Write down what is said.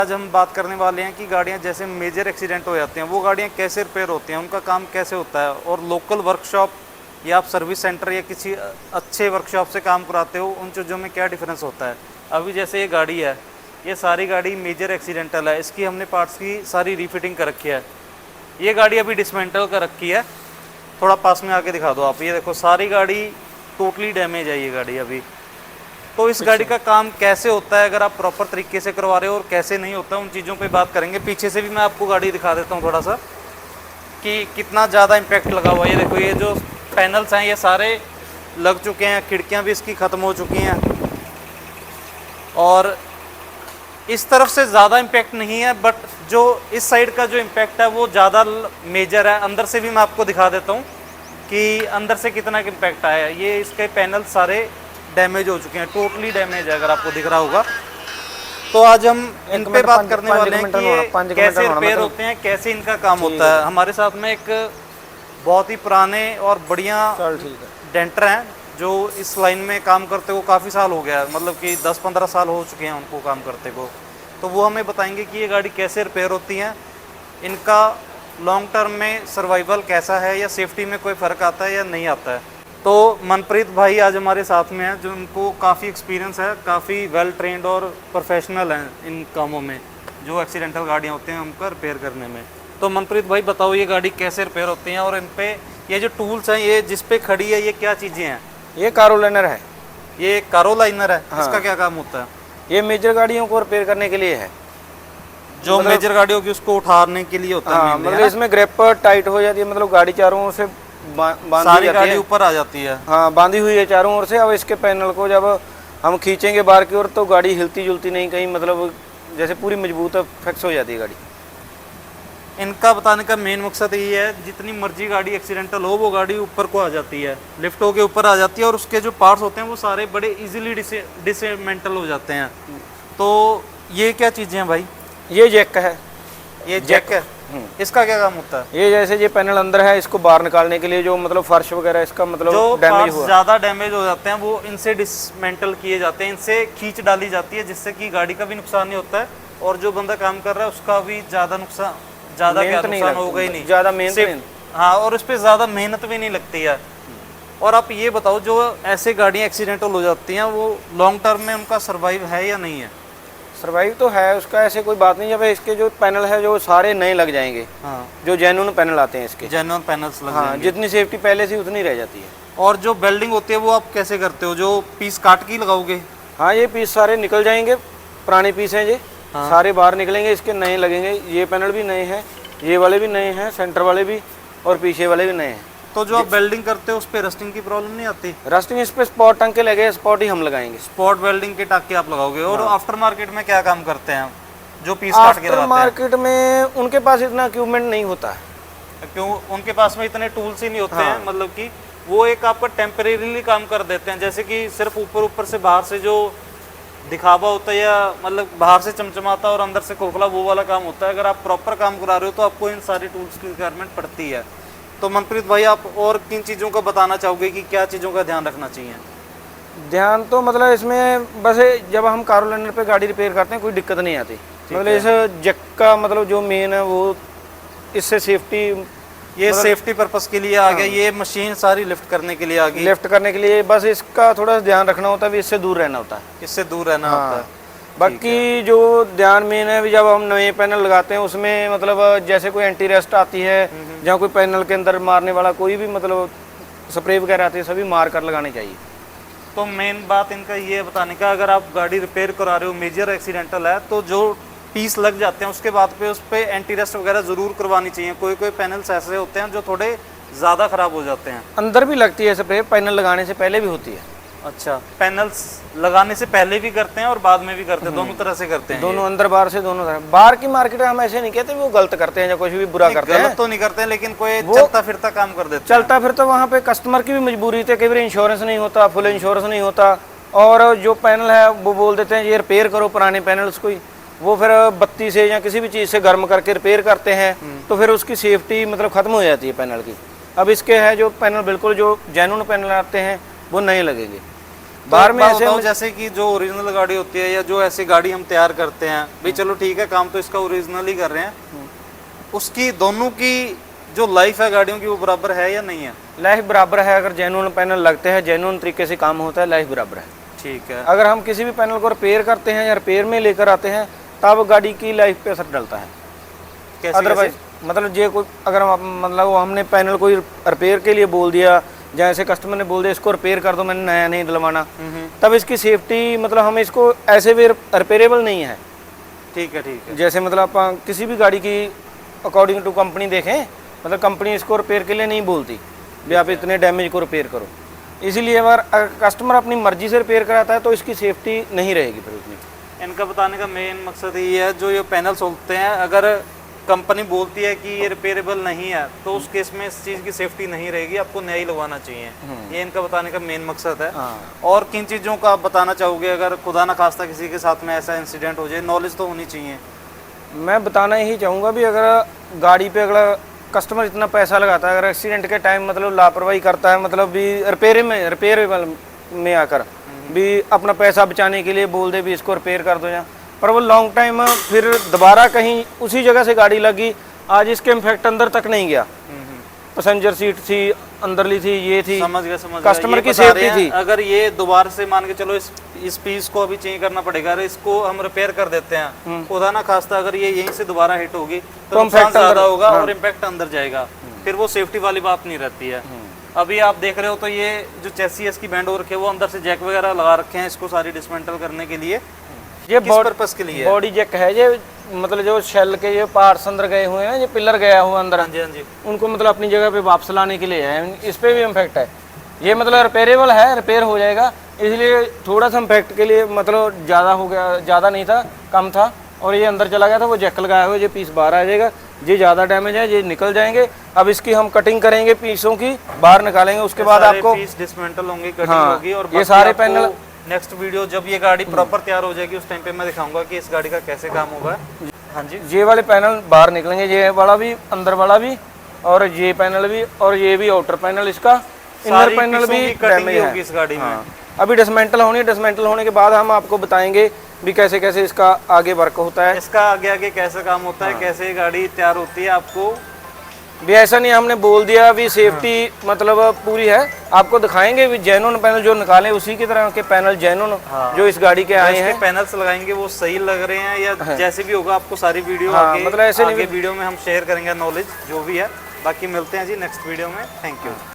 आज हम बात करने वाले हैं कि गाड़ियां जैसे मेजर एक्सीडेंट हो जाते हैं वो गाड़ियां कैसे रिपेयर होती हैं, उनका काम कैसे होता है, और लोकल वर्कशॉप या आप सर्विस सेंटर या किसी अच्छे वर्कशॉप से काम कराते हो उन चीज़ों में क्या डिफरेंस होता है। अभी जैसे ये गाड़ी है, ये सारी गाड़ी मेजर एक्सीडेंटल है, इसकी हमने पार्ट्स की सारी रीफिटिंग कर रखी है। ये गाड़ी अभी डिसमेंटल कर रखी है, थोड़ा पास में आके दिखा दो आप। ये देखो सारी गाड़ी टोटली डैमेज है ये गाड़ी अभी। तो इस गाड़ी का काम कैसे होता है अगर आप प्रॉपर तरीके से करवा रहे हो और कैसे नहीं होता है, उन चीज़ों पे बात करेंगे। पीछे से भी मैं आपको गाड़ी दिखा देता हूँ थोड़ा सा कि कितना ज़्यादा इम्पैक्ट लगा हुआ है। ये देखो ये जो पैनल्स हैं ये सारे लग चुके हैं, खिड़कियाँ भी इसकी ख़त्म हो चुकी हैं, और इस तरफ से ज़्यादा इम्पैक्ट नहीं है, बट जो इस साइड का जो इम्पैक्ट है वो ज़्यादा मेजर है। अंदर से भी मैं आपको दिखा देता हूँ कि अंदर से कितना इम्पैक्ट आया है। ये इसके पैनल सारे डैमेज हो चुके हैं, टोटली डैमेज है अगर आपको दिख रहा होगा। तो आज हम इन पे बात करने वाले हैं कि ये कैसे रिपेयर होते हैं, कैसे इनका काम होता है। हमारे साथ में एक बहुत ही पुराने और बढ़िया डेंटर हैं जो इस लाइन में काम करते को काफ़ी साल हो गया है, मतलब कि 10-15 साल हो चुके हैं उनको काम करते को। तो वो हमें बताएंगे कि ये गाड़ी कैसे रिपेयर होती हैं, इनका लॉन्ग टर्म में सर्वाइवल कैसा है, या सेफ्टी में कोई फ़र्क आता है या नहीं आता है। तो मनप्रीत भाई आज हमारे साथ में हैं, जो उनको काफ़ी एक्सपीरियंस है, काफ़ी वेल ट्रेंड और प्रोफेशनल हैं इन कामों में, जो एक्सीडेंटल गाड़ियाँ होती हैं उनका रिपेयर करने में। तो मनप्रीत भाई बताओ ये गाड़ी कैसे रिपेयर होती हैं, और इन पे ये जो टूल्स हैं, ये जिस पे खड़ी है ये क्या चीज़ें हैं। ये कारोलाइनर है। ये कारोलाइनर है। हाँ। इसका क्या काम होता है। ये मेजर गाड़ियों को रिपेयर करने के लिए है, जो मतलब मेजर गाड़ी होगी उसको उठाने के लिए होता है। हाँ, मतलब इसमें ग्रिप टाइट हो जाती है, मतलब गाड़ी चारों ओर से बांधी सारी गाड़ी ऊपर आ जाती है। हाँ, बांधी हुई है चारों ओर से। अब इसके पैनल को जब हम खींचेंगे बाहर की ओर तो गाड़ी हिलती जुलती नहीं, कहीं मतलब जैसे पूरी मजबूत फिक्स हो जाती है गाड़ी। इनका बताने का मेन मकसद ये है, जितनी मर्जी गाड़ी एक्सीडेंटल हो वो गाड़ी ऊपर को आ जाती है, लिफ्ट होके ऊपर आ जाती है, और उसके जो पार्ट्स होते हैं वो सारे बड़े इजीली डिसमेंटल हो जाते हैं। तो ये क्या चीज़ें हैं भाई। ये जैक है। ये जैक है। इसका क्या काम होता है। ये जैसे ये पैनल अंदर है, इसको बाहर निकालने के लिए जो मतलब फर्श वगैरह इसका मतलब जो डैमेज हुआ, ज़्यादा डैमेज हो जाते हैं वो इनसे डिसमेंटल किए जाते हैं, इनसे खींच डाली जाती है, जिससे कि गाड़ी का भी नुकसान नहीं होता है और जो बंदा काम कर रहा है उसका भी ज़्यादा नुकसान होगा ही नहीं, ज़्यादा मेहनत। हाँ, और इस पर ज़्यादा मेहनत भी नहीं लगती है। और आप ये बताओ, जो ऐसे गाड़ियाँ एक्सीडेंटल हो जाती हैं वो लॉन्ग टर्म में उनका सर्वाइव है या नहीं है। सर्वाइव तो है उसका, ऐसे कोई बात नहीं। जब इसके जो पैनल है जो सारे नए लग जाएंगे। हाँ, जो जेन्युइन पैनल आते हैं इसके, जेन्युइन पैनल्स लग हाँ, जाएंगे। जितनी सेफ्टी पहले से उतनी रह जाती है। और जो वेल्डिंग होती है वो आप कैसे करते हो, जो पीस काट के लगाओगे। हाँ, ये पीस सारे निकल जाएंगे, पुराने पीस हैं ये। हाँ। सारे बाहर निकलेंगे, इसके नए लगेंगे। ये पैनल भी नए हैं, ये वाले भी नए हैं, सेंटर वाले भी और पीछे वाले भी नए हैं। तो जो आप वेल्डिंग करते हो उस पर रस्टिंग की प्रॉब्लम नहीं आती। रस्टिंग इस पे स्पॉट टंके लगे, स्पॉट ही हम लगाएंगे। स्पॉट वेल्डिंग के टाके आप लगाओगे। और आफ्टर मार्केट में क्या काम करते हैं जो पीस काट के लगाते हैं। मार्केट में उनके पास इतना इक्विपमेंट नहीं होता है। क्यों, उनके पास में इतने टूल्स ही नहीं होते हैं। मतलब कि वो एक आपका टेम्परेरीली काम कर देते हैं, जैसे कि सिर्फ ऊपर से बाहर से जो दिखावा होता है, या मतलब बाहर से चमचमाता और अंदर से खोखला, वो वाला काम होता है। अगर आप प्रॉपर काम करा रहे हो तो आपको इन सारी टूल्स की रिक्वायरमेंट पड़ती है। तो मनप्रीत भाई आप और किन चीज़ों का बताना चाहोगे कि क्या चीज़ों का ध्यान रखना चाहिए। ध्यान तो मतलब इसमें बस जब हम कारोलाइनर पे गाड़ी रिपेयर करते हैं कोई दिक्कत नहीं आती। मतलब इस जैक का मतलब जो मेन है वो इससे सेफ्टी, ये मतलब सेफ्टी पर्पस के लिए आ गया। ये मशीन सारी लिफ्ट करने के लिए आ गई। लिफ्ट करने के लिए बस इसका थोड़ा ध्यान रखना होता है, इससे दूर रहना होता है। इससे दूर रहना होता है। बाकी जो ध्यान मेन है, जब हम नए पैनल लगाते हैं उसमें मतलब जैसे कोई एंटी रेस्ट आती है, जहाँ कोई पैनल के अंदर मारने वाला कोई भी मतलब स्प्रे वगैरह आती है, सभी मार कर लगाने चाहिए। तो मेन बात इनका ये बताने का, अगर आप गाड़ी रिपेयर करा रहे हो, मेजर एक्सीडेंटल है, तो जो पीस लग जाते हैं उसके बाद पे उस पर एंटी रेस्ट वगैरह ज़रूर करवानी चाहिए। कोई पैनल्स ऐसे होते हैं जो थोड़े ज़्यादा ख़राब हो जाते हैं। अंदर भी लगती है स्प्रे, पैनल लगाने से पहले भी होती है। अच्छा, पैनल्स लगाने से पहले भी करते हैं और बाद में भी करते हैं, दोनों तरह से करते हैं। दोनों, अंदर बाहर से दोनों तरह। बाहर की मार्केट हम ऐसे नहीं कहते वो गलत करते हैं या कुछ भी बुरा करते हैं। गलत तो नहीं करते हैं, लेकिन कोई चलता फिरता काम कर देते हैं। चलता फिरता वहाँ पे कस्टमर की भी मजबूरी थी, कई बार इंश्योरेंस नहीं होता, फुल इंश्योरेंस नहीं होता, और जो पैनल है वो बोल देते हैं ये रिपेयर करो पुराने पैनल्स को, वो फिर बत्ती से या किसी भी चीज़ से गर्म करके रिपेयर करते हैं, तो फिर उसकी सेफ्टी मतलब ख़त्म हो जाती है पैनल की। अब इसके है जो पैनल बिल्कुल जो जेन्युइन पैनल आते हैं वो नहीं लगेंगे। बाहर में ऐसे बताओ, जैसे कि जो ओरिजिनल गाड़ी होती है या जो ऐसी गाड़ी हम तैयार करते हैं भाई, चलो ठीक है काम तो इसका ओरिजिनल ही कर रहे हैं, उसकी दोनों की जो लाइफ है गाड़ियों की वो बराबर है या नहीं है? लाइफ बराबर है। अगर जेन्युइन पैनल लगते हैं, जेन्युइन तरीके से काम होता है, लाइफ बराबर है। ठीक है। अगर हम किसी भी पैनल को रिपेयर करते हैं या रिपेयर में लेकर आते हैं तब गाड़ी की लाइफ पे असर डलता है। कैसे अदरवाइज मतलब ये कोई अगर मतलब हमने पैनल कोई रिपेयर के लिए बोल दिया, जैसे कस्टमर ने बोल दिया इसको रिपेयर कर दो, मैंने नया नहीं दिलवाना, तब इसकी सेफ्टी मतलब हम इसको ऐसे भी रिपेयरेबल नहीं है। ठीक है, ठीक है। जैसे मतलब आप किसी भी गाड़ी की अकॉर्डिंग टू कंपनी देखें, मतलब कंपनी इसको रिपेयर के लिए नहीं बोलती भी आप इतने डैमेज को रिपेयर करो। इसीलिए अगर कस्टमर अपनी मर्जी से रिपेयर कराता है तो इसकी सेफ्टी नहीं रहेगी फिर उतनी। इनका बताने का मेन मकसद ये है, जो ये पैनल्स होते हैं अगर कंपनी बोलती है कि ये रिपेयरेबल नहीं है तो उस केस में इस चीज़ की सेफ्टी नहीं रहेगी, आपको नया ही लगवाना चाहिए। ये इनका बताने का मेन मकसद है। और किन चीज़ों का आप बताना चाहोगे अगर खुदा ना खास्ता किसी के साथ में ऐसा इंसिडेंट हो जाए? नॉलेज तो होनी चाहिए। मैं बताना यही चाहूँगा भी अगर गाड़ी पे अगर कस्टमर इतना पैसा लगाता है, अगर एक्सीडेंट के टाइम मतलब लापरवाही करता है, मतलब भी रिपेयर में आकर भी अपना पैसा बचाने के लिए बोल दे भी इसको रिपेयर कर दो या, पर वो लॉन्ग टाइम फिर दोबारा कहीं उसी जगह से गाड़ी लगी, आज इसके इम्फेक्ट अंदर तक नहीं गया। पैसेंजर सीट थी, अंदरली थी, ये थी, समझ गया, समझ कस्टमर गया। की सेफ्टी थी। अगर ये दोबारा से मान के चलो इस पीस को अभी चेंज करना पड़ेगा, अगर इसको हम रिपेयर कर देते हैं, खुदा ना खास्ता अगर ये यहीं से दोबारा हिट होगी तो नुकसान ज्यादा होगा और इम्पैक्ट अंदर जाएगा, फिर वो सेफ्टी वाली बात नहीं रहती है। अभी आप देख रहे हो तो ये जो चेसी इसकी बैंड हो रखी है वो अंदर से जैक वगैरह लगा रखे हैं इसको सारी डिसमेंटल करने के लिए। ये किस पर्पस के लिए? बॉडी जैक है ये, मतलब जो शेल के ये पार्ट्स अंदर गए हुए हैं, ये पिलर गया हुआ अंदर, हाँ जी, हाँ जी, उनको मतलब अपनी जगह पे वापस लाने के लिए है। इस पे भी इम्पैक्ट है, ये मतलब रिपेयरेबल है, रिपेयर हो जाएगा, इसलिए थोड़ा सा इम्पैक्ट के लिए मतलब ज़्यादा हो गया, ज़्यादा नहीं था, कम था, और ये अंदर चला गया था, वो जैक लगाया हुआ, ये पीस बाहर आ जाएगा, ये ज़्यादा डैमेज है, ये निकल जाएंगे। अब इसकी हम कटिंग करेंगे, पीसों की बाहर निकालेंगे, उसके बाद आपको पीस डिसमेंटल होंगे, कटिंग हाँ, होगी, और ये सारे पैनल नेक्स्ट वीडियो जब ये गाड़ी प्रॉपर तैयार हो जाएगी उस टाइम पे मैं दिखाऊंगा कि इस गाड़ी का कैसे काम होगा। हाँ जी, ये वाले पैनल बाहर निकलेंगे, ये वाला भी, अंदर वाला भी, और ये पैनल भी, और ये भी आउटर पैनल, इसका इनर पैनल भी डैमेज है इस गाड़ी में। अभी डिसमेंटल होनी है, डिसमेंटल होने के बाद हम आपको बताएंगे भी कैसे कैसे इसका आगे वर्क होता है, इसका आगे आगे कैसे काम होता है, कैसे ये गाड़ी तैयार होती है। आपको भी ऐसा नहीं हमने बोल दिया भी सेफ्टी मतलब पूरी है, आपको दिखाएंगे भी जेन्युइन पैनल जो निकाले उसी की तरह के पैनल जेन्युइन जो इस गाड़ी के आए हैं, पैनल्स लगाएंगे वो सही लग रहे हैं या जैसे भी होगा आपको सारी वीडियो आगे मतलब ऐसे आगे वीडियो में हम शेयर करेंगे नॉलेज जो भी है। बाकी मिलते हैं जी नेक्स्ट वीडियो में। Thank you.